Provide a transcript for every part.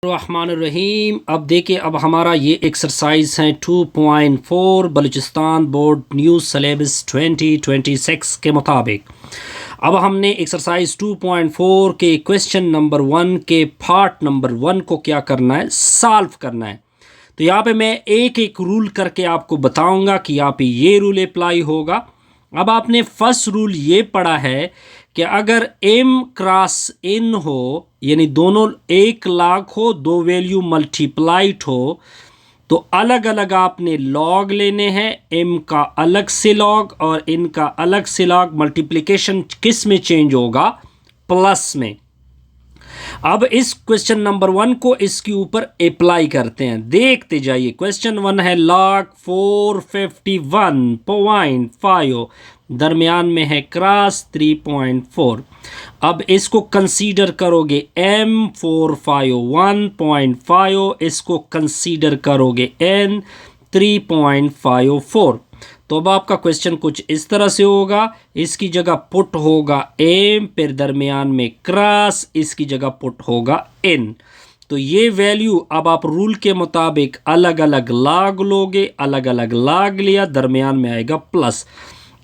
रहीम। अब देखिए, अब हमारा ये एक्सरसाइज है 2.4 बलूचिस्तान बोर्ड न्यू सिलेबस 2026 के मुताबिक। अब हमने एक्सरसाइज 2.4 के क्वेश्चन नंबर 1 के पार्ट नंबर 1 को क्या करना है, सॉल्व करना है। तो यहाँ पे मैं एक एक रूल करके आपको बताऊंगा कि यहाँ पे ये रूल अप्लाई होगा। अब आपने फर्स्ट रूल ये पढ़ा है कि अगर m क्रॉस n हो, यानी दोनों 1,00,000 हो, दो वैल्यू मल्टीप्लाइड हो, तो अलग अलग आपने लॉग लेने हैं। m का अलग से लॉग और n का अलग से लॉग। मल्टीप्लिकेशन किस में चेंज होगा? प्लस में। अब इस क्वेश्चन नंबर 1 को इसके ऊपर अप्लाई करते हैं, देखते जाइए। क्वेश्चन 1 है log 451.5, दरमियान में है क्रॉस 3.4। अब इसको कंसीडर करोगे m 451.5, इसको कंसीडर करोगे n 3.54। तो अब आपका क्वेश्चन कुछ इस तरह से होगा। इसकी जगह पुट होगा m, फिर दरमियान में क्रॉस, इसकी जगह पुट होगा n। तो ये वैल्यू अब आप रूल के मुताबिक अलग अलग लॉग लोगे, अलग अलग लॉग लिया, दरमियान में आएगा प्लस।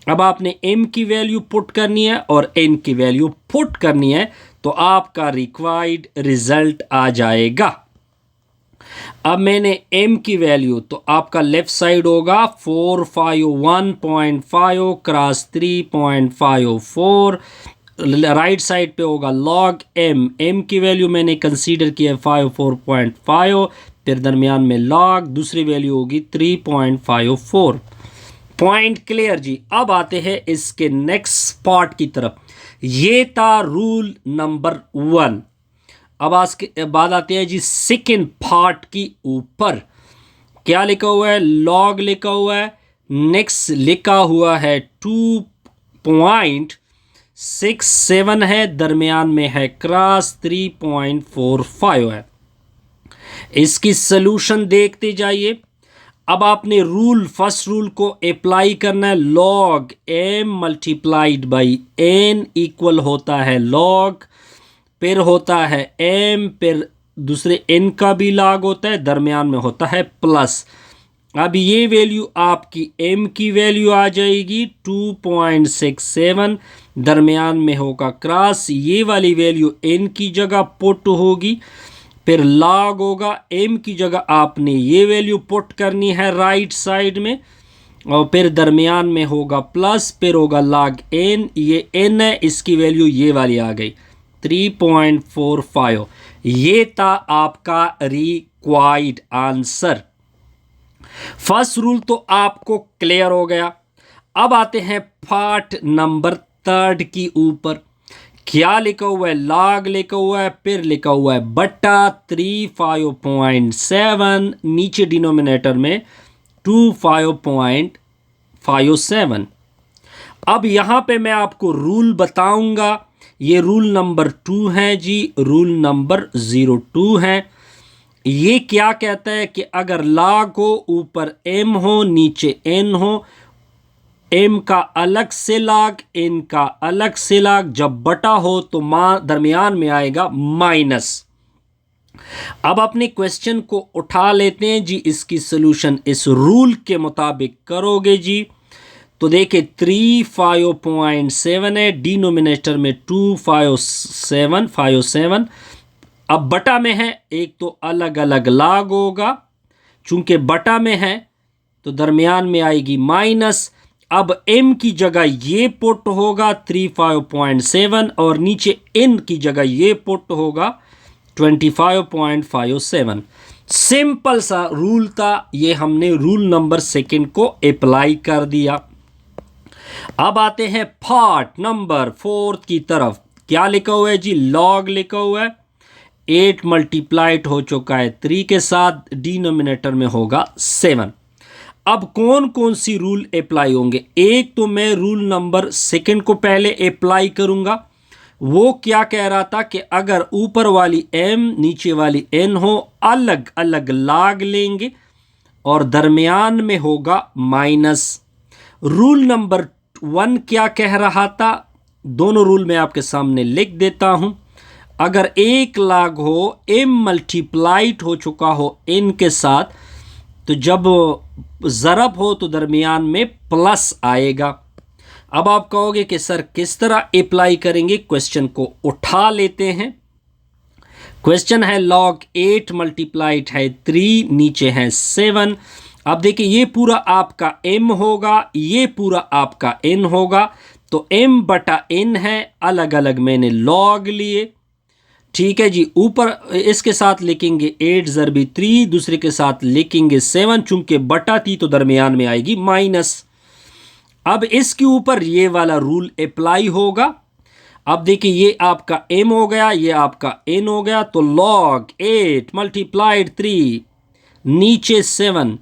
अब आपने m की वैल्यू पुट करनी है और n की वैल्यू पुट करनी है, तो आपका रिक्वायर्ड रिजल्ट आ जाएगा। अब मैंने m की वैल्यू, तो आपका लेफ्ट साइड होगा 451.5 क्रॉस 3.54, राइट साइड पे होगा log m की वैल्यू मैंने कंसीडर किया 54.5, फिर दरमियान में log, दूसरी वैल्यू होगी 3.54। पॉइंट क्लियर जी। अब आते हैं इसके नेक्स्ट पार्ट की तरफ। ये था रूल नंबर 1। अब आज के बाद आते हैं जी सेकेंड पार्ट की ऊपर। क्या लिखा हुआ है? लॉग लिखा हुआ है। नेक्स्ट लिखा हुआ है 2.67 है, दरमियान में है क्रॉस 3.45 है। इसकी सलूशन देखते जाइए। अब आपने रूल, फर्स्ट रूल को अप्लाई करना है। Log m multiplied by n equal होता है लॉग, फिर होता है m, फिर दूसरे n का भी लॉग होता है, दरमियान में होता है प्लस। अब ये वैल्यू आपकी m की वैल्यू आ जाएगी 2.67, दरमियान में होगा क्रॉस, ये वाली वैल्यू n की जगह पुट होगी, फिर लॉग होगा m की जगह आपने ये वैल्यू पुट करनी है राइट साइड में, और फिर दरमियान में होगा प्लस, फिर होगा log n, ये n है, इसकी वैल्यू ये वाली आ गई 3.45। ये था आपका रिक्वायर्ड आंसर। फर्स्ट रूल तो आपको क्लियर हो गया। अब आते हैं पार्ट नंबर 3 की ऊपर। क्या लिखा हुआ है? लॉग लिखा हुआ है, फिर लिखा हुआ है बट्टा 35.7, नीचे डिनोमिनेटर में 25.57। अब यहाँ पे मैं आपको रूल बताऊंगा। ये रूल नंबर 2 है जी, रूल नंबर 02 है। ये क्या कहता है कि अगर लॉग हो, ऊपर m हो, नीचे n हो, m का अलग से लॉग, n का अलग से लॉग, जब बटा हो तो दरमियान में आएगा माइनस। अब अपने क्वेश्चन को उठा लेते हैं जी। इसकी सॉल्यूशन इस रूल के मुताबिक करोगे जी, तो देखिए 35.7 है, डिनोमिनेटर में 257. अब बटा में है, एक तो अलग अलग लॉग होगा, चूंकि बटा में है तो दरमियान में आएगी माइनस। अब m की जगह ये पुट होगा 35.7 और नीचे n की जगह ये पुट होगा 25.57। सिंपल सा रूल था, ये हमने रूल नंबर 2 को अप्लाई कर दिया। अब आते हैं पार्ट नंबर 4 की तरफ। क्या लिखा हुआ है जी? लॉग लिखा हुआ है, 8 मल्टीप्लाइड हो चुका है 3 के साथ, डिनोमिनेटर में होगा 7। अब कौन कौन सी रूल अप्लाई होंगे? एक तो मैं रूल नंबर 2 को पहले अप्लाई करूंगा। वो क्या कह रहा था कि अगर ऊपर वाली m नीचे वाली n हो, अलग अलग लॉग लेंगे और दरमियान में होगा माइनस। रूल नंबर 1 क्या कह रहा था? दोनों रूल मैं आपके सामने लिख देता हूं। अगर एक लाग हो m मल्टीप्लाइड हो चुका हो n के साथ, तो जब ज़रब हो तो दरमियान में प्लस आएगा। अब आप कहोगे कि सर किस तरह अप्लाई करेंगे, क्वेश्चन को उठा लेते हैं। क्वेश्चन है log 8 मल्टीप्लाइड है 3, नीचे है 7। अब देखिए ये पूरा आपका m होगा, ये पूरा आपका n होगा, तो m बटा n है, अलग अलग मैंने log लिए। ठीक है जी, ऊपर इसके साथ लिखेंगे 8 ज़रबी 3, दूसरे के साथ लिखेंगे 7, चूंकि बटा थी तो दरमियान में आएगी माइनस। अब इसके ऊपर ये वाला रूल अप्लाई होगा। अब देखिए ये आपका m हो गया, ये आपका n हो गया, तो log 8 मल्टीप्लाइड 3, नीचे 7,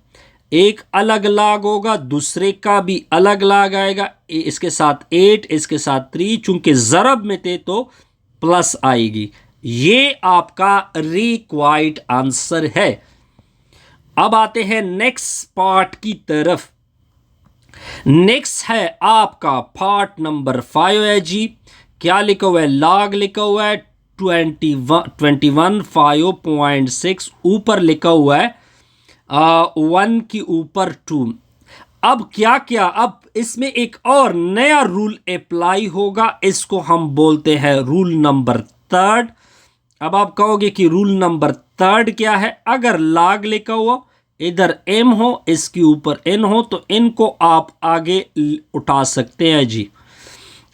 एक अलग लाग होगा, दूसरे का भी अलग लाग आएगा, इसके साथ 8, इसके साथ 3, चूंकि ज़रब में थे तो प्लस आएगी। ये आपका रिक्वायर्ड आंसर है। अब आते हैं नेक्स्ट पार्ट की तरफ। नेक्स्ट है आपका पार्ट नंबर 5 है जी। क्या लिखा हुआ है, log लिखा हुआ है 21 ऊपर लिखा हुआ है 1 के ऊपर 2। अब क्या क्या, अब इसमें एक और नया रूल अप्लाई होगा, इसको हम बोलते हैं रूल नंबर 3। अब आप कहोगे कि रूल नंबर 3 क्या है। अगर log लिखा हुआ इधर m हो, इसके ऊपर n हो, तो n को आप आगे उठा सकते हैं जी।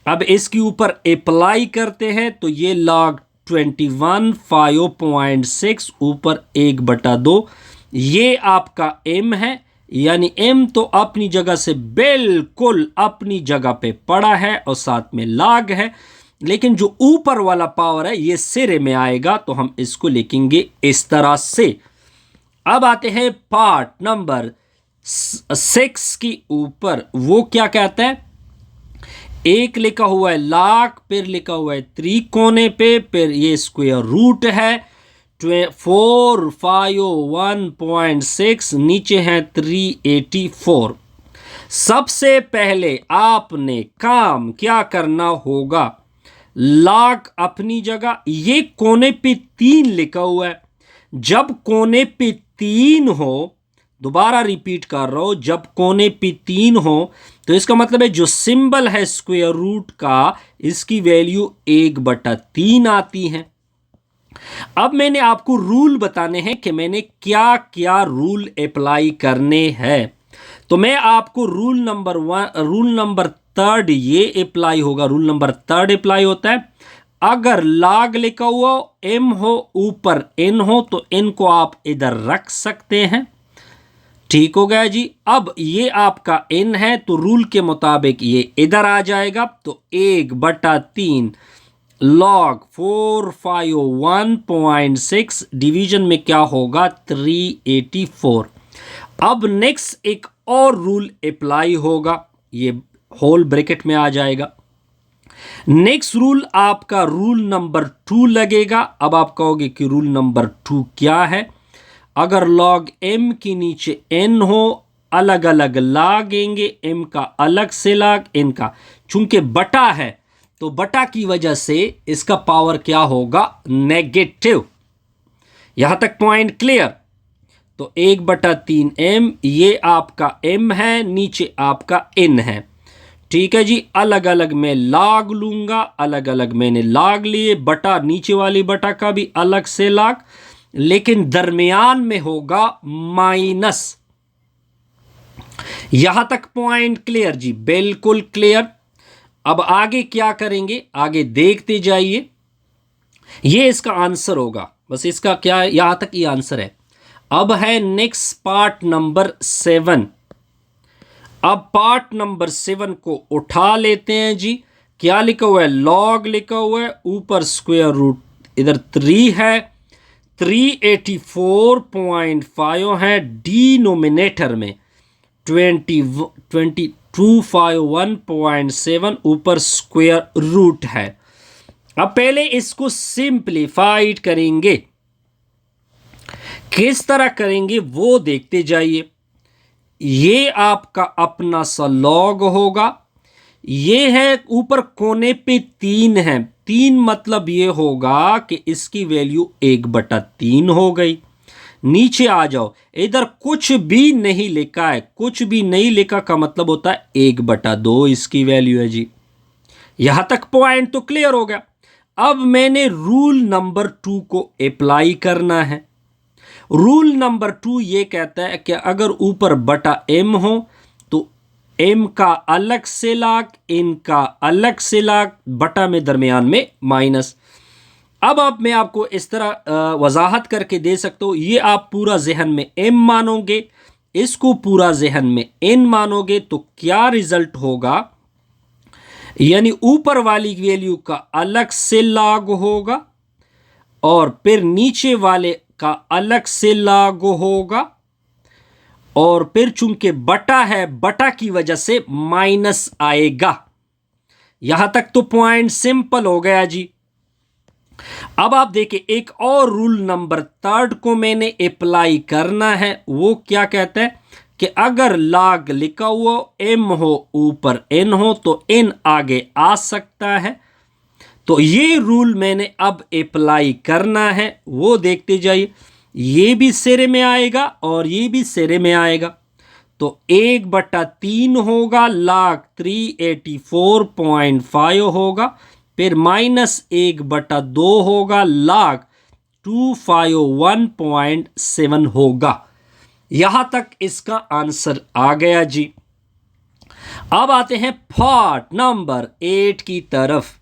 अब इसके ऊपर अप्लाई करते हैं, तो ये log 21 ऊपर 1/2, ये आपका m है, यानी m तो अपनी जगह से बिल्कुल अपनी जगह पे पड़ा है और साथ में log है, लेकिन जो ऊपर वाला पावर है ये सिरे में आएगा, तो हम इसको लिखेंगे इस तरह से। अब आते हैं पार्ट नंबर 6 की ऊपर। वो क्या कहता है, एक लिखा हुआ है log, फिर लिखा हुआ है 3 कोने पे, फिर ये स्क्वायर रूट है 451.6, नीचे है 384। सबसे पहले आपने काम क्या करना होगा, log अपनी जगह, ये कोने पे 3 लिखा हुआ है, जब कोने पे 3 हो, दोबारा रिपीट कर रहा हूं, जब कोने पे 3 हो तो इसका मतलब है जो सिंबल है स्क्वायर रूट का, इसकी वैल्यू 1/3 आती है। अब मैंने आपको रूल बताने हैं कि मैंने क्या क्या रूल अप्लाई करने हैं। तो मैं आपको रूल नंबर 3 ये अप्लाई होगा। रूल नंबर 3 अप्लाई होता है, अगर log लिखा हुआ m हो, ऊपर n हो, तो n को आप इधर रख सकते हैं। ठीक हो गया जी। अब ये आपका n है, तो रूल के मुताबिक ये इधर आ जाएगा, तो 1/3 log 451.6 डिवीजन में क्या होगा 384। अब नेक्स्ट एक और रूल अप्लाई होगा, ये होल ब्रैकेट में आ जाएगा। नेक्स्ट रूल आपका रूल नंबर 2 लगेगा। अब आप कहोगे कि रूल नंबर 2 क्या है। अगर log m के नीचे n हो, अलग अलग लागेंगे, m का अलग से लाग, n का, चूंकि बटा है तो बटा की वजह से इसका पावर क्या होगा, नेगेटिव। यहां तक पॉइंट क्लियर। तो 1/3 m, ये आपका m है, नीचे आपका n है। ठीक है जी, अलग अलग मैं log लूंगा, अलग अलग मैंने log लिए, बटा नीचे वाली बटा का भी अलग से log, लेकिन दरमियान में होगा माइनस। यहां तक पॉइंट क्लियर जी, बिल्कुल क्लियर। अब आगे क्या करेंगे, आगे देखते जाइए। ये इसका आंसर होगा, बस इसका क्या, यहां तक ये आंसर है। अब है नेक्स्ट पार्ट नंबर 7। अब पार्ट नंबर 7 को उठा लेते हैं जी। क्या लिखा हुआ है, log लिखा हुआ है, ऊपर स्क्वायर रूट इधर 3 है, 384.5 है, डिनोमिनेटर में 2251.7 ऊपर स्क्वायर रूट है। अब पहले इसको सिंप्लीफाइड करेंगे, किस तरह करेंगे वो देखते जाइए। ये आपका अपना सा log होगा, ये है ऊपर कोने पे 3 है, 3 मतलब ये होगा कि इसकी वैल्यू 1/3 हो गई। नीचे आ जाओ, इधर कुछ भी नहीं लिखा है, कुछ भी नहीं लिखा का मतलब होता है 1/2 इसकी वैल्यू है जी। यहां तक पॉइंट तो क्लियर हो गया। अब मैंने रूल नंबर 2 को अप्लाई करना है। रूल नंबर 2 ये कहता है कि अगर ऊपर बटा m हो तो m का अलग से लाग, n का अलग से लाग, बटा में दरमियान में माइनस। अब मैं आपको इस तरह वजाहत करके दे सकता हूं, ये आप पूरा जहन में m मानोगे, इसको पूरा जहन में n मानोगे तो क्या रिजल्ट होगा, यानी ऊपर वाली वैल्यू का अलग से लॉग होगा और फिर नीचे वाले का अलग से लॉग होगा और फिर चूंकि बटा है, बटा की वजह से माइनस आएगा। यहां तक तो पॉइंट सिंपल हो गया जी। अब आप देखिए, एक और रूल नंबर 3 को मैंने अप्लाई करना है। वो क्या कहता है कि अगर लॉग लिखा हुआ m हो, ऊपर n हो, तो n आगे आ सकता है। तो ये रूल मैंने अब अप्लाई करना है, वो देखते जाइए। ये भी सिरे में आएगा और ये भी सिरे में आएगा, तो 1/3 होगा, log 384.5 होगा, फिर -1/2 होगा, log 251.7 होगा। यहां तक इसका आंसर आ गया जी। अब आते हैं पार्ट नंबर 8 की तरफ।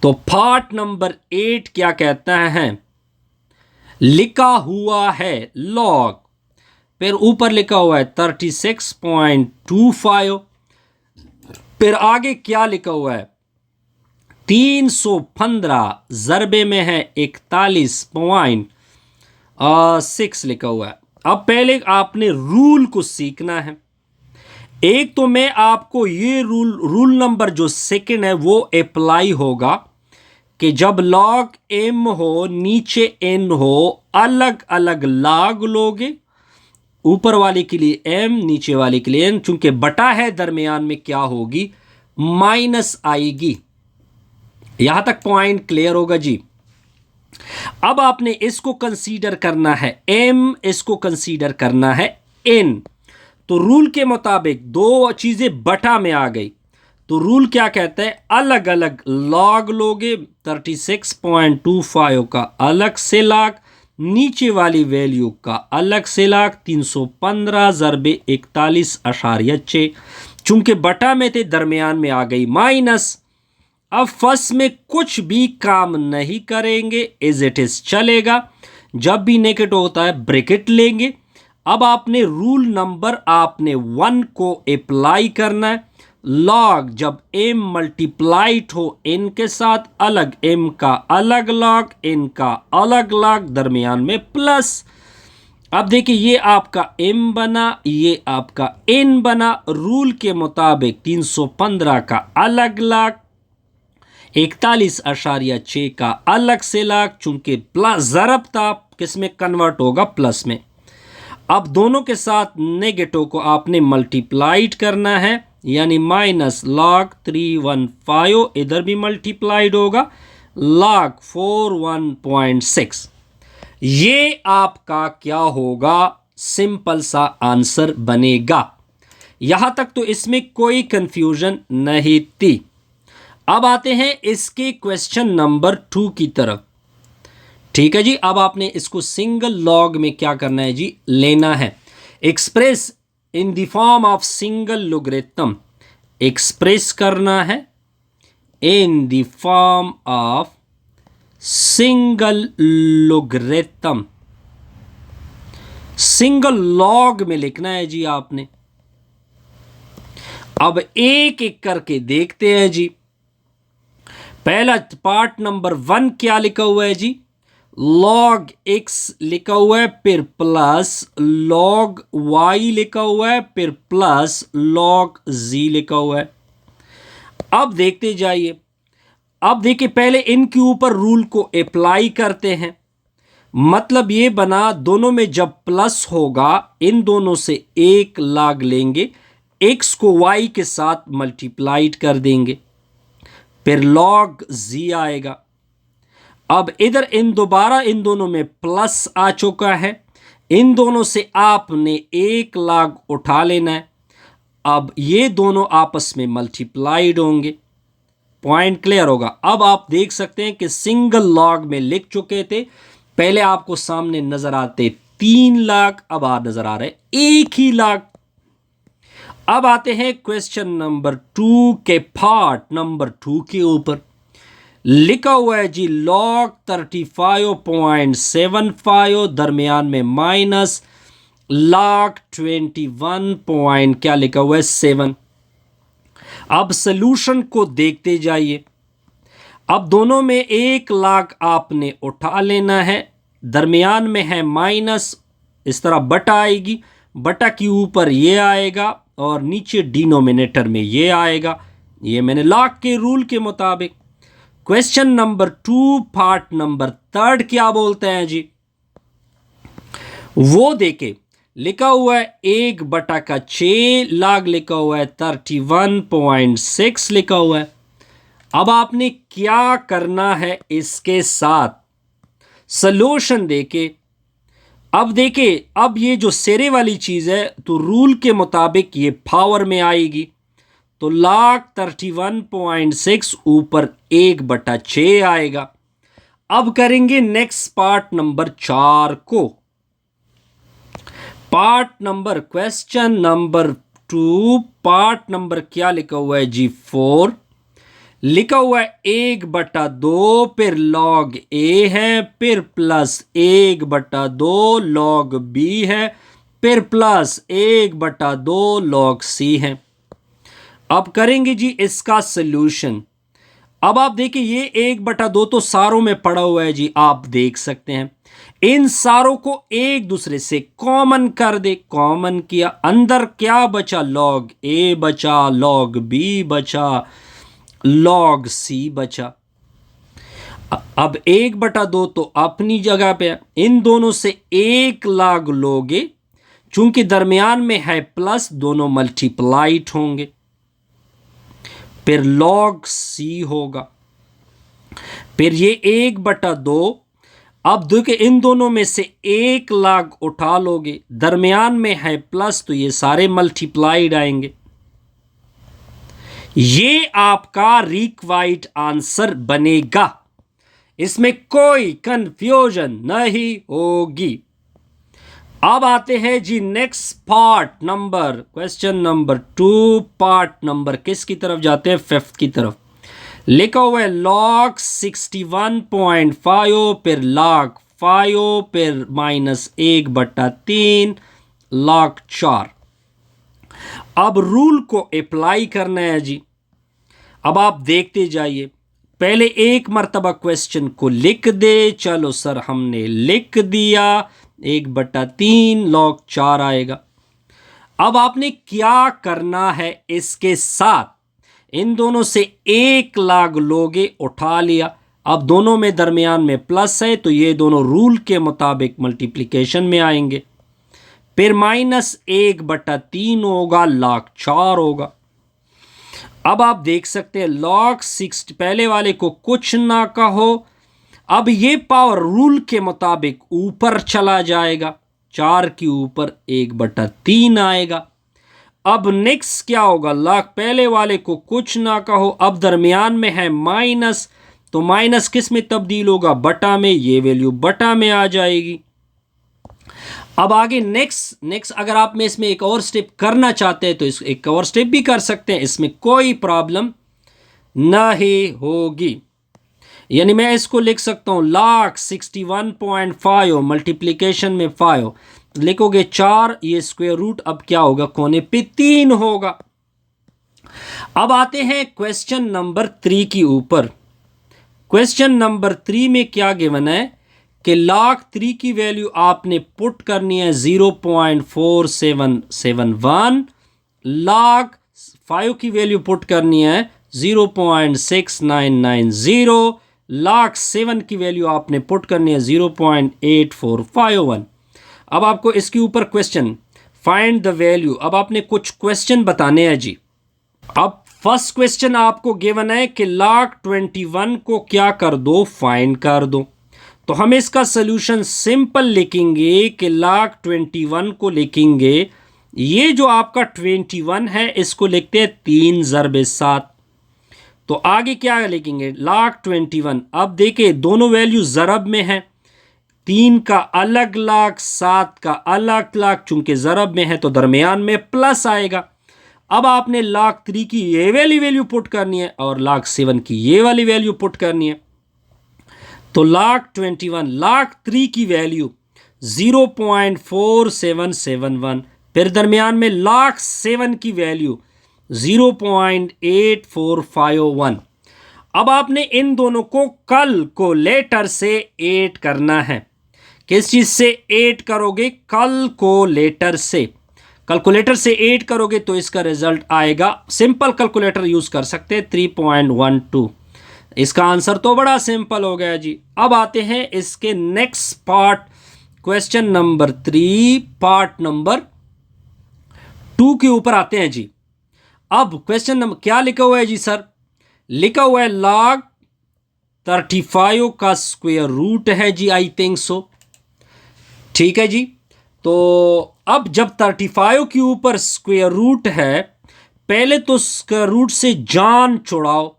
तो पार्ट नंबर 8 क्या कहता है, लिखा हुआ है log, फिर ऊपर लिखा हुआ है 36.25, फिर आगे क्या लिखा हुआ है 315 ज़रबे में है 41.6 लिखा हुआ है। अब पहले आपने रूल को सीखना है। एक तो मैं आपको ये रूल नंबर जो सेकंड है वो अप्लाई होगा कि जब log m हो, नीचे n हो, अलग अलग log लोगे, ऊपर वाले के लिए m, नीचे वाले के लिए n, चूंकि बटा है दरमियान में क्या होगी, माइनस आएगी। यहां तक पॉइंट क्लियर होगा जी। अब आपने इसको कंसीडर करना है m, इसको कंसीडर करना है n। तो रूल के मुताबिक दो चीजें बटा में आ गई, तो रूल क्या कहता है, अलग अलग लॉग लोगे, 36.25 का अलग से लॉग, नीचे वाली वैल्यू का अलग से लॉग, 315 ज़रबे 41.6, चूंकि बटा में थे दरमियान में आ गई माइनस। अब फर्स्ट में कुछ भी काम नहीं करेंगे, एज इट इज चलेगा। जब भी नेगेटिव होता है ब्रैकेट लेंगे। अब आपने रूल नंबर 1 को अप्लाई करना है। लॉग जब m मल्टीप्लाइड हो n के साथ, अलग m का अलग लॉग, n का अलग लॉग, दरमियान में प्लस। अब देखिए, ये आपका m बना, ये आपका n बना। रूल के मुताबिक 315 का अलग लॉग, 41.6 का अलग से लॉग, चूंकि प्लस ज़रब था, किस में कन्वर्ट होगा, प्लस में। अब दोनों के साथ नेगेटिव को आपने मल्टीप्लाइड करना है, यानी माइनस log 315, इधर भी मल्टीप्लाइड होगा, log 41.6। ये आपका क्या होगा, सिंपल सा आंसर बनेगा। यहां तक तो इसमें कोई कंफ्यूजन नहीं थी। अब आते हैं इसके क्वेश्चन नंबर 2 की तरफ। ठीक है जी। अब आपने इसको सिंगल लॉग में क्या करना है जी, लेना है। Express in the form of single logarithm, express करना है in the form of single logarithm. Single log में लिखना है जी आपने। अब एक एक करके देखते हैं जी। पहला पार्ट नंबर 1 क्या लिखा हुआ है जी, log x लिखा हुआ है, फिर प्लस log y लिखा हुआ है, फिर प्लस log z लिखा हुआ है। अब देखते जाइए। अब देखिए, पहले इनके ऊपर रूल को अप्लाई करते हैं। मतलब ये बना, दोनों में जब प्लस होगा, इन दोनों से एक log लेंगे, x को y के साथ मल्टीप्लाइड कर देंगे, फिर log z आएगा। अब इधर इन दोनों में प्लस आ चुका है, इन दोनों से आपने 1 log उठा लेना है। अब ये दोनों आपस में मल्टीप्लाइड होंगे, पॉइंट क्लियर होगा। अब आप देख सकते हैं कि सिंगल log में लिख चुके थे, पहले आपको सामने नजर आते 3 log, अब नजर आ रहे 1 ही log। अब आते हैं क्वेश्चन नंबर 2 के पार्ट नंबर 2 के ऊपर। लिखा हुआ है जी log 35.75, दरमियान में माइनस log 21 क्या लिखा हुआ है 7। अब सॉल्यूशन को देखते जाइए। अब दोनों में 1 log आपने उठा लेना है, दरमियान में है माइनस, इस तरह बटा आएगी, बटा के ऊपर ये आएगा और नीचे डिनोमिनेटर में ये आएगा। ये मैंने log के रूल के मुताबिक। क्वेश्चन नंबर 2 पार्ट नंबर 3 क्या बोलते हैं जी, वो देखे। लिखा हुआ है 1/6 log, लिखा हुआ है 31.6 लिखा हुआ है। अब आपने क्या करना है इसके साथ, सॉल्यूशन देके। अब देखिए, अब ये जो सेरे वाली चीज है तो रूल के मुताबिक ये पावर में आएगी, तो log 31.6 ऊपर 1/6 आएगा। अब करेंगे नेक्स्ट पार्ट नंबर 4 को। Part number question number 2 part number क्या लिखा हुआ है जी 4। लिखा हुआ है 1/2, फिर log a है, फिर प्लस 1/2 log b है, फिर प्लस 1/2 log c है। अब करेंगे जी इसका सॉल्यूशन। अब आप देखिए ये 1/2 तो सारों में पड़ा हुआ है जी, आप देख सकते हैं। इन सारों को एक दूसरे से कॉमन कर दे, कॉमन किया, अंदर क्या बचा log a बचा, log b बचा, log c बचा। अब 1/2 तो अपनी जगह पे, इन दोनों से 1 log लोगे, चूंकि दरमियान में है प्लस, दोनों मल्टीप्लाइड होंगे, फिर log c होगा, फिर ये 1/2। अब देखिए इन दोनों में से 1 log उठा लोगे, दरमियान में है प्लस, तो ये सारे मल्टीप्लाइड आएंगे। ये आपका रिक्वायर्ड आंसर बनेगा, इसमें कोई कंफ्यूजन नहीं होगी। अब आते हैं जी next part number, question number 2 part number किसकी तरफ जाते हैं, 5th की तरफ। लिखा हुआ है log 61.5, फिर log 5, फिर -1/3 log 4। अब रूल को अप्लाई करना है जी। अब आप देखते जाइए, पहले एक मर्तबा क्वेश्चन को लिख दे। चलो सर हमने लिख दिया, 1/3 log 4 आएगा। अब आपने क्या करना है इसके साथ, इन दोनों से 1 log लोगे, उठा लिया। अब दोनों में दरमियान में प्लस है, तो ये दोनों रूल के मुताबिक मल्टीप्लिकेशन में आएंगे, फिर -1/3 होगा, log 4 होगा। अब आप देख सकते हैं log 60, पहले वाले को कुछ ना कहो, अब ये पावर रूल के मुताबिक ऊपर चला जाएगा, 4 के ऊपर 1/3 आएगा। अब नेक्स्ट क्या होगा, log पहले वाले को कुछ ना कहो, अब दरमियान में है माइनस, तो माइनस किस में तब्दील होगा, बटा में, ये वैल्यू बटा में आ जाएगी। अब आगे नेक्स्ट अगर आप में इसमें एक और स्टेप करना चाहते हैं तो इस एक और स्टेप भी कर सकते हैं, इसमें कोई प्रॉब्लम नहीं होगी। यानी मैं इसको लिख सकता हूं log 61.5 मल्टीप्लिकेशन में 5 लिखोगे 4, ये स्क्वायर रूट अब क्या होगा, कोने पे 3 होगा। अब आते हैं क्वेश्चन नंबर 3 की ऊपर। क्वेश्चन नंबर 3 में क्या गिवन है कि log 3 की वैल्यू आपने पुट करनी है 0.4771, log 5 की वैल्यू पुट करनी है 0.6990, log 7 की वैल्यू आपने पुट करनी है 0.8451। अब आपको इसके ऊपर क्वेश्चन फाइंड द वैल्यू, अब आपने कुछ क्वेश्चन बताने हैं जी। अब फर्स्ट क्वेश्चन आपको गिवन है कि log 21 को क्या कर दो, फाइंड कर दो। तो हम इसका सोल्यूशन सिंपल लिखेंगे कि log 21 को लिखेंगे, ये जो आपका 21 है इसको लिखते हैं 3 ज़रब 7। तो आगे क्या लिखेंगे, log 21। अब देखिए दोनों वैल्यू ज़रब में है, 3 का अलग लाग 7 का अलग लाग, चूंकि ज़रब में है तो दरमियान में प्लस आएगा। अब आपने log 3 की ये वाली वैल्यू पुट करनी है और log 7 की ये वाली वैल्यू पुट करनी है। तो log 21 log 3 की वैल्यू 0.4771, फिर दरमियान में log 7 की वैल्यू 0.8451। अब आपने इन दोनों को कैलकुलेटर से ऐड करना है। किस चीज से ऐड करोगे, कैलकुलेटर से। कैलकुलेटर से ऐड करोगे तो इसका रिजल्ट आएगा, सिंपल कैलकुलेटर यूज कर सकते हैं, 3.12। इसका आंसर तो बड़ा सिंपल हो गया जी। अब आते हैं इसके next part, question number 3 part number 2 के ऊपर आते हैं जी। अब क्वेश्चन नंबर क्या लिखा हुआ है जी सर, लिखा हुआ है log 35 का स्क्वायर रूट है जी, आई थिंक सो। ठीक है जी। तो अब जब 35 के ऊपर स्क्वायर रूट है, पहले तो स्क्वायर रूट से जान छुड़ाओ,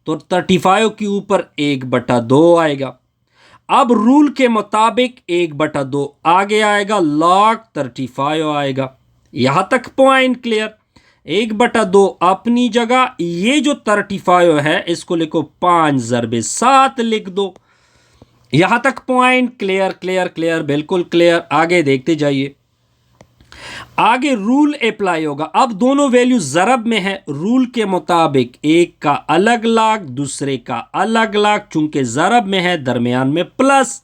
तो 35 के ऊपर 1/2 आएगा। अब रूल के मुताबिक 1/2 आगे आएगा, log 35 आएगा। यहां तक पॉइंट क्लियर। 1/2 अपनी जगह, ये जो 35 है इसको लिखो 5 ज़रब 7 लिख दो। यहां तक पॉइंट क्लियर क्लियर क्लियर, बिल्कुल क्लियर। आगे देखते जाइए, आगे रूल अप्लाई होगा। अब दोनों वैल्यू ज़रब में है, रूल के मुताबिक एक का अलग लाग दूसरे का अलग लाग, चूंकि ज़रब में है दरमियान में प्लस।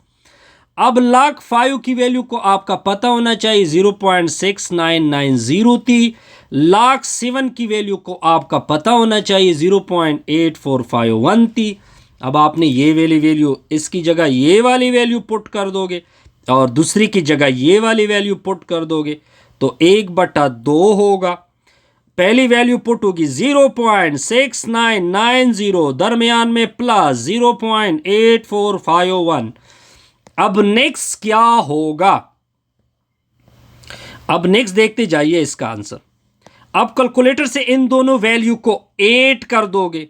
अब log 5 की वैल्यू को आपका पता होना चाहिए, 0.6990 थी। log 7 की वैल्यू को आपका पता होना चाहिए, 0.8451 थी। अब आपने ये वाली वैल्यू, इसकी जगह ये वाली वैल्यू पुट कर दोगे और दूसरी की जगह ये वाली वैल्यू पुट कर दोगे तो 1/2 होगा। पहली वैल्यू पुट होगी 0.6990, दरमियान में प्लस 0.8451। अब नेक्स्ट क्या होगा, अब नेक्स्ट देखते जाइए इसका आंसर। अब कैलकुलेटर से इन दोनों वैल्यू को 8 कर दोगे,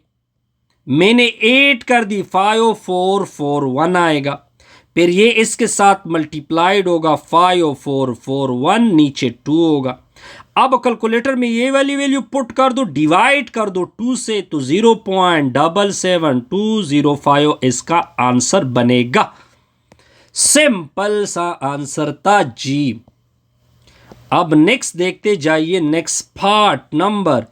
मैंने 8 कर दी, 5441 आएगा। फिर ये इसके साथ मल्टीप्लाइड होगा, 5441 नीचे 2 होगा। अब कैलकुलेटर में ये वाली वैल्यू पुट कर दो, डिवाइड कर दो 2 से, तो 0.77205 इसका आंसर बनेगा। सिंपल सा आंसर था जी। अब नेक्स्ट देखते जाइए, नेक्स्ट पार्ट नंबर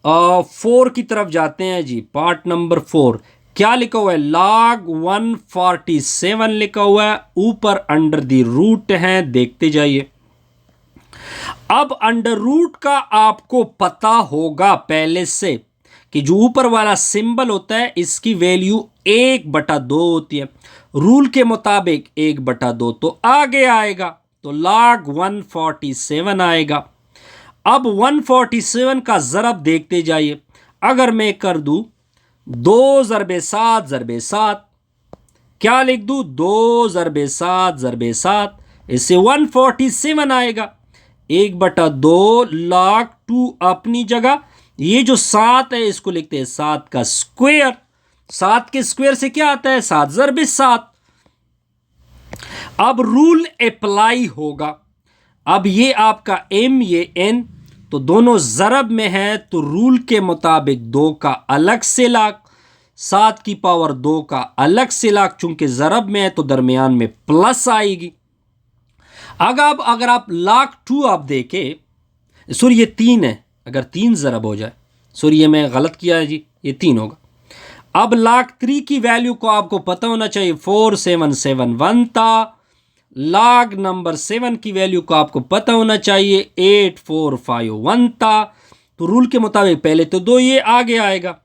4 की तरफ जाते हैं जी। पार्ट नंबर 4 क्या लिखा हुआ है, log 147 लिखा हुआ है, ऊपर अंडर द रूट है, देखते जाइए। अब अंडर रूट का आपको पता होगा पहले से कि जो ऊपर वाला सिंबल होता है इसकी वैल्यू 1/2 होती है, रूल के मुताबिक 1/2 तो आगे आएगा, तो log 147 आएगा। अब 147 का ज़रब देखते जाइए। अगर मैं कर दूं 2 ज़रब 7 ज़रब 7, क्या लिख दूं, 2 ज़रब 7 ज़रब 7, इससे 147 आएगा। 1/2 log 2 अपनी जगह, ये जो 7 है इसको लिखते हैं 7 का स्क्वायर। 7 के स्क्वायर से क्या आता है, 7 ज़रब 7। अब रूल अप्लाई होगा। अब ये आपका m ये n, तो दोनों ज़रब में है, तो रूल के मुताबिक 2 का अलग से लाग, 7 की पावर 2 का अलग से लाग, चूंकि ज़रब में है तो दरमियान में प्लस आएगी। अगर आप log 2 आप देखें, सॉरी ये 3 है, अगर 3 ज़रब हो जाए, सॉरी ये मैं गलत किया है जी, ये 3 होगा। अब log 3 की वैल्यू को आपको पता होना चाहिए, 4771 था। log नंबर 7 की वैल्यू को आपको पता होना चाहिए, 8451 था। तो रूल के मुताबिक पहले तो 2 ये आगे आएगा,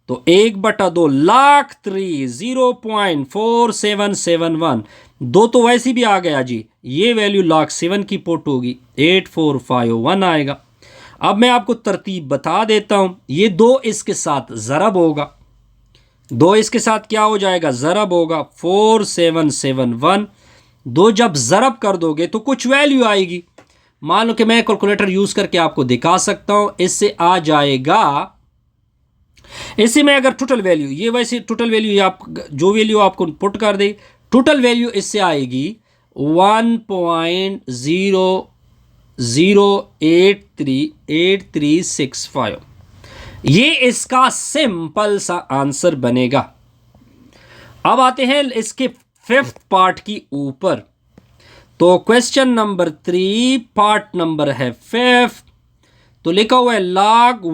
तो 1/2 log 3 0.4771, 2 तो वैसे भी आ गया जी। ये वैल्यू log 7 की पुट होगी, 8451 आएगा। अब मैं आपको तरतीब बता देता हूं। ये 2 इसके साथ ज़रब होगा, 2 इसके साथ क्या हो जाएगा, ज़रब होगा। 4771, 2 जब ज़रब कर दोगे तो कुछ वैल्यू आएगी। मान लो कि मैं कैलकुलेटर यूज़ करके आपको दिखा सकता हूं। इससे आ जाएगा, इससे मैं अगर टोटल वैल्यू, ये वैसे टोटल वैल्यू आप जो वैल्यू आपको पुट कर दे, टोटल वैल्यू इससे आएगी 1.00838365। ये इसका सिंपल सा आंसर बनेगा। अब आते हैं इसके 5th पार्ट की ऊपर। तो क्वेश्चन नंबर 3 पार्ट नंबर है 5, तो लिखा हुआ है log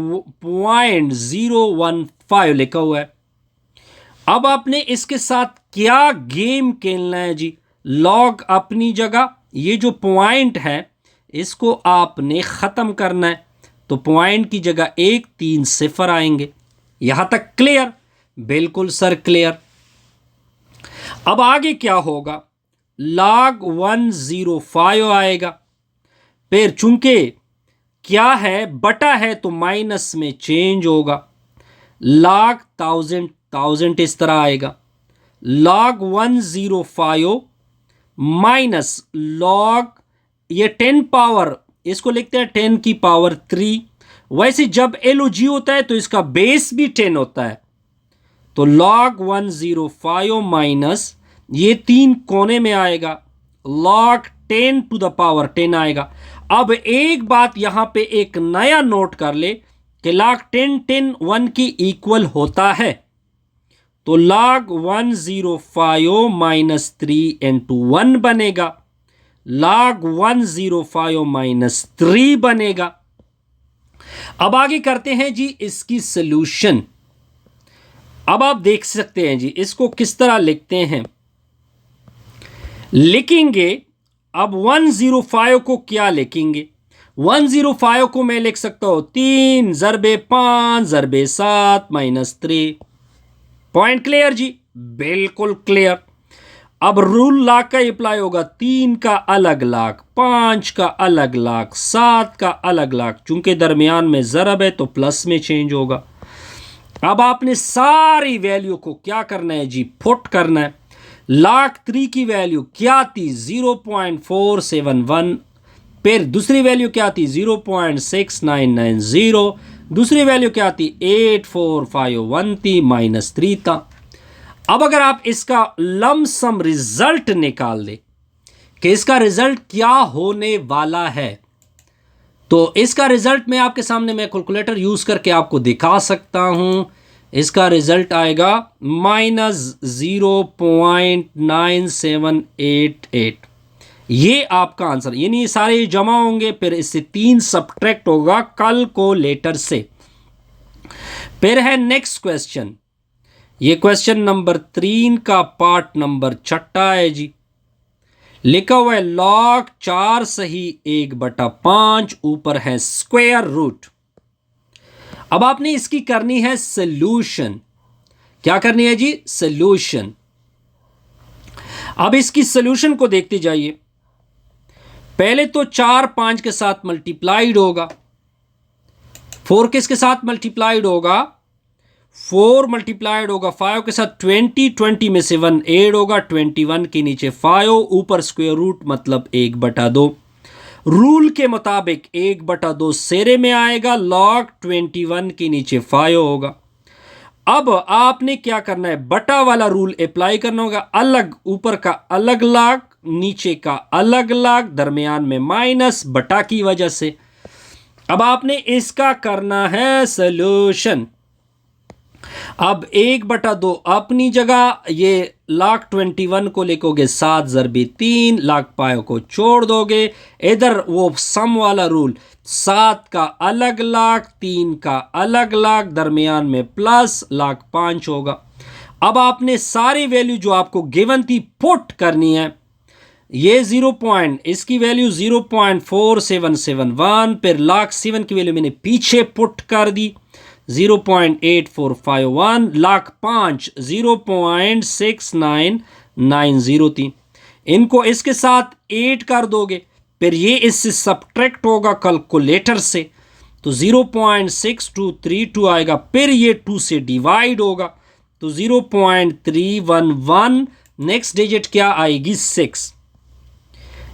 0.015 लिखा हुआ है। अब आपने इसके साथ क्या गेम खेलना है जी, लॉग अपनी जगह, ये जो पॉइंट है इसको आपने ख़त्म करना है। तो पॉइंट की जगह 1 3 0 आएंगे। यहां तक क्लियर? बिल्कुल सर क्लियर। अब आगे क्या होगा, log 105 आएगा। फिर चूंकि क्या है, बटा है तो माइनस में चेंज होगा। log 1000 इस तरह आएगा। log 105 माइनस log, ये 10 पावर, इसको लिखते हैं 10 की पावर 3। वैसे जब LOG होता है तो इसका बेस भी 10 होता है। तो log 105 माइनस, ये 3 कोने में आएगा, log 10 टू द पावर 10 आएगा। अब एक बात यहां पे एक नया नोट कर ले कि log 10 10 1 की इक्वल होता है। तो log 105 माइनस 3 इंटू 1 बनेगा, log 105 माइनस 3 बनेगा। अब आगे करते हैं जी इसकी सॉल्यूशन। अब आप देख सकते हैं जी इसको किस तरह लिखते हैं, लिखेंगे। अब 105 को क्या लिखेंगे, 105 को मैं लिख सकता हूं 3 ज़रबे 5 ज़रबे 7 माइनस 3। पॉइंट क्लियर जी? बिल्कुल क्लियर। अब रूल लाग का अप्लाई होगा, 3 का अलग लाग, 5 का अलग लाग, 7 का अलग लाग। चूंकि दरमियान में ज़रब है तो प्लस में चेंज होगा। अब आपने सारी वैल्यू को क्या करना है जी, पुट करना है। log 3 की वैल्यू क्या थी, 0.471। फिर दूसरी वैल्यू क्या थी, 0.6990। दूसरी वैल्यू क्या थी, 8451 थी, माइनस 3 था। अब अगर आप इसका लमसम रिजल्ट निकाल दे कि इसका रिजल्ट क्या होने वाला है, तो इसका रिजल्ट मैं आपके सामने, मैं कैलकुलेटर यूज करके आपको दिखा सकता हूं। इसका रिजल्ट आएगा -0.9788। ये आपका आंसर, यानी सारे जमा होंगे, फिर इससे 3 सब्ट्रैक्ट होगा कैलकुलेटर से। फिर है नेक्स्ट क्वेश्चन, ये क्वेश्चन नंबर 3 का पार्ट नंबर 6 है जी। लिखा हुआ है log 4 सही 1/5, ऊपर है स्क्वायर रूट। अब आपने इसकी करनी है सॉल्यूशन। क्या करनी है जी, सॉल्यूशन। अब इसकी सॉल्यूशन को देखते जाइए। पहले तो 4 5 के साथ मल्टीप्लाइड होगा, 4 किसके साथ मल्टीप्लाइड होगा, 4 मल्टीप्लाइड होगा 5 के साथ 20, 20 में से 1 ऐड होगा, 21 के नीचे 5, ऊपर स्क्वायर रूट मतलब 1/2। रूल के मुताबिक 1/2 सेरे में आएगा, log 21 के नीचे 5 होगा। अब आपने क्या करना है, बटा वाला रूल अप्लाई करना होगा। अलग, ऊपर का अलग लाग, नीचे का अलग लाग, दरमियान में माइनस, बटा की वजह से। अब आपने इसका करना है सॉल्यूशन। अब 1/2 अपनी जगह, ये log 21 को लिखोगे 7 ज़रबे 3, log पायो को छोड़ दोगे। इधर वो सम वाला रूल, 7 का अलग log, 3 का अलग log, दरमियान में प्लस, log 5 होगा। अब आपने सारी वैल्यू जो आपको गिवन थी पुट करनी है। ये 0 पॉइंट, इसकी वैल्यू 0.4771, फिर log 7 की वैल्यू मैंने पीछे पुट कर दी 0.8451, log 5 0.6990 थी। इनको इसके साथ 8 कर दोगे, फिर ये इससे सब्ट्रैक्ट होगा कैलकुलेटर से। तो 0.623 आएगा, फिर ये 2 से डिवाइड होगा तो 0.311, नेक्स्ट डिजिट क्या आएगी 6।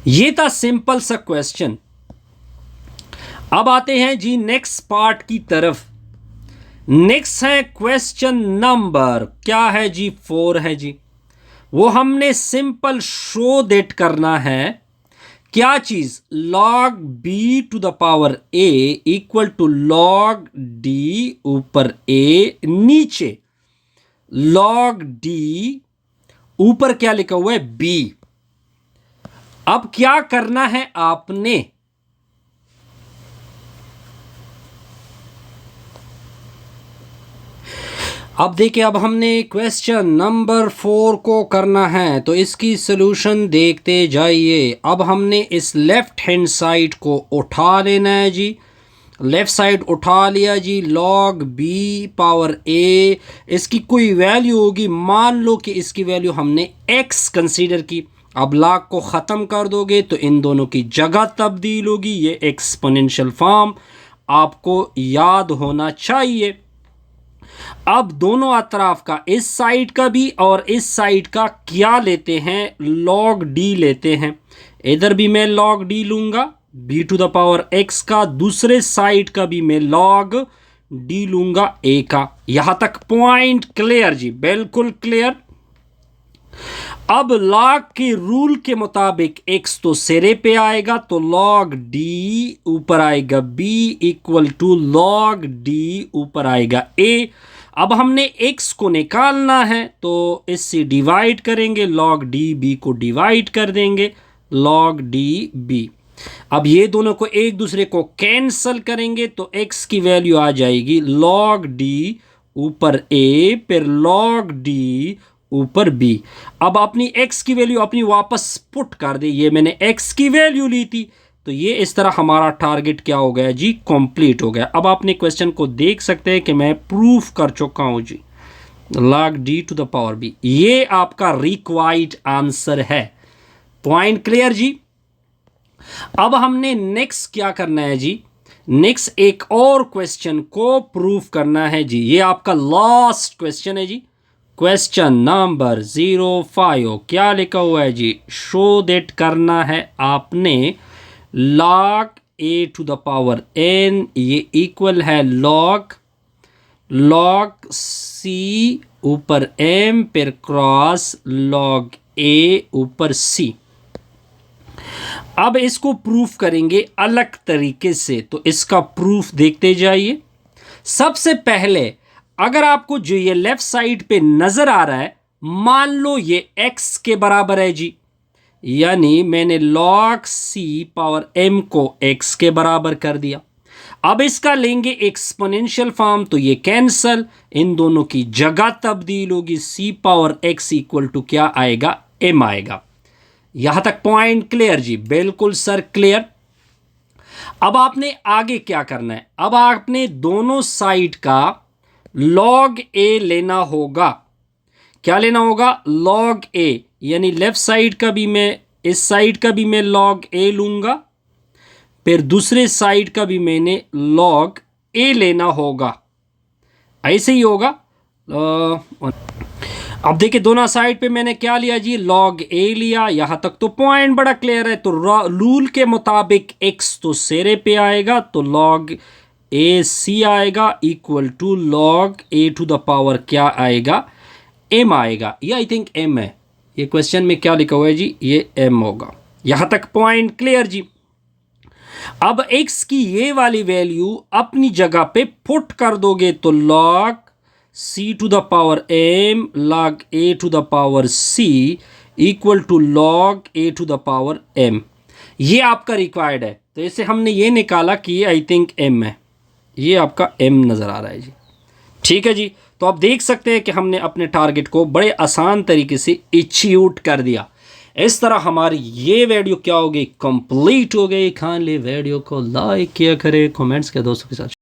ये था सिंपल सा क्वेश्चन। अब आते हैं जी नेक्स्ट पार्ट की तरफ। नेक्स्ट है क्वेश्चन नंबर क्या है जी 4 है जी। वो हमने सिंपल शो दैट करना है क्या चीज, log b to the power a equal to log d ऊपर a, नीचे log d ऊपर क्या लिखा हुआ है b। अब क्या करना है आपने, अब देखिए अब हमने क्वेश्चन नंबर 4 को करना है तो इसकी सॉल्यूशन देखते जाइए। अब हमने इस लेफ्ट हैंड साइड को उठा लेना है जी, लेफ्ट साइड उठा लिया जी, log b पावर a, इसकी कोई वैल्यू होगी, मान लो कि इसकी वैल्यू हमने x कंसीडर की। अब log को ख़त्म कर दोगे तो इन दोनों की जगह तब्दील होगी, ये एक्सपोनेंशियल फॉर्म आपको याद होना चाहिए। अब दोनों अतराफ का, इस साइड का भी और इस साइड का क्या लेते हैं, log d लेते हैं। इधर भी मैं log d लूंगा b to the power x का, दूसरे साइड का भी मैं log d लूंगा a का। यहां तक पॉइंट क्लियर जी, बिल्कुल क्लियर। अब log के रूल के मुताबिक x तो सिरे पे आएगा तो log d ऊपर आएगा b equal to log d ऊपर आएगा a। अब हमने x को निकालना है तो इससे डिवाइड करेंगे, log d b को डिवाइड कर देंगे log d b। अब ये दोनों को एक दूसरे को कैंसल करेंगे तो x की वैल्यू आ जाएगी log d ऊपर a, फिर log d ऊपर b। अब अपनी x की वैल्यू अपनी वापस पुट कर दे, ये मैंने x की वैल्यू ली थी तो ये इस तरह हमारा टारगेट क्या हो गया जी, कंप्लीट हो गया। अब आपने क्वेश्चन को देख सकते हैं कि मैं प्रूफ कर चुका हूं जी, log d to the power b, ये आपका रिक्वायर्ड आंसर है। पॉइंट क्लियर जी। अब हमने नेक्स्ट क्या करना है जी, नेक्स्ट एक और क्वेश्चन को प्रूफ करना है जी, ये आपका लास्ट क्वेश्चन है जी, क्वेश्चन नंबर 05। क्या लिखा हुआ है जी, शो दैट करना है आपने log a to the power n, ये इक्वल है log c ऊपर m पर क्रॉस log a ऊपर c। अब इसको प्रूफ करेंगे अलग तरीके से, तो इसका प्रूफ देखते जाइए। सबसे पहले अगर आपको जो ये लेफ्ट साइड पे नजर आ रहा है, मान लो ये x के बराबर है जी, यानी मैंने log c पावर m को x के बराबर कर दिया। अब इसका लेंगे एक्सपोनेंशियल फॉर्म तो ये कैंसल, इन दोनों की जगह तब्दील होगी, c power x equal to क्या आएगा, m आएगा। यहां तक पॉइंट क्लियर जी, बिल्कुल सर क्लियर। अब आपने आगे क्या करना है, अब आपने दोनों साइड का log a लेना होगा। क्या लेना होगा, log a, यानी लेफ्ट साइड का भी मैं, इस साइड का भी मैं log a लूंगा, फिर दूसरे साइड का भी मैंने log a लेना होगा, ऐसे ही होगा। अब देखिए दोनों साइड पे मैंने क्या लिया जी, log a लिया। यहां तक तो पॉइंट बड़ा क्लियर है, तो रूल के मुताबिक x तो सिरे पे आएगा तो log a c आएगा equal to log a to the power क्या आएगा, m आएगा। ये आई थिंक m है, ये क्वेश्चन में क्या लिखा हुआ है जी, ये m होगा। यहां तक पॉइंट क्लियर जी। अब x की ये वाली वैल्यू अपनी जगह पे पुट कर दोगे तो log c to the power m log a to the power c equal to log a to the power m, ये आपका रिक्वायर्ड है। तो इसे हमने ये निकाला कि ये आई थिंक m है, ये आपका m नज़र आ रहा है जी, ठीक है जी। तो आप देख सकते हैं कि हमने अपने टारगेट को बड़े आसान तरीके से अचीव कर दिया। इस तरह हमारी ये वीडियो क्या हो गई, कंप्लीट हो गई। खान ले वीडियो को लाइक किया करें, कमेंट्स के दोस्तों के साथ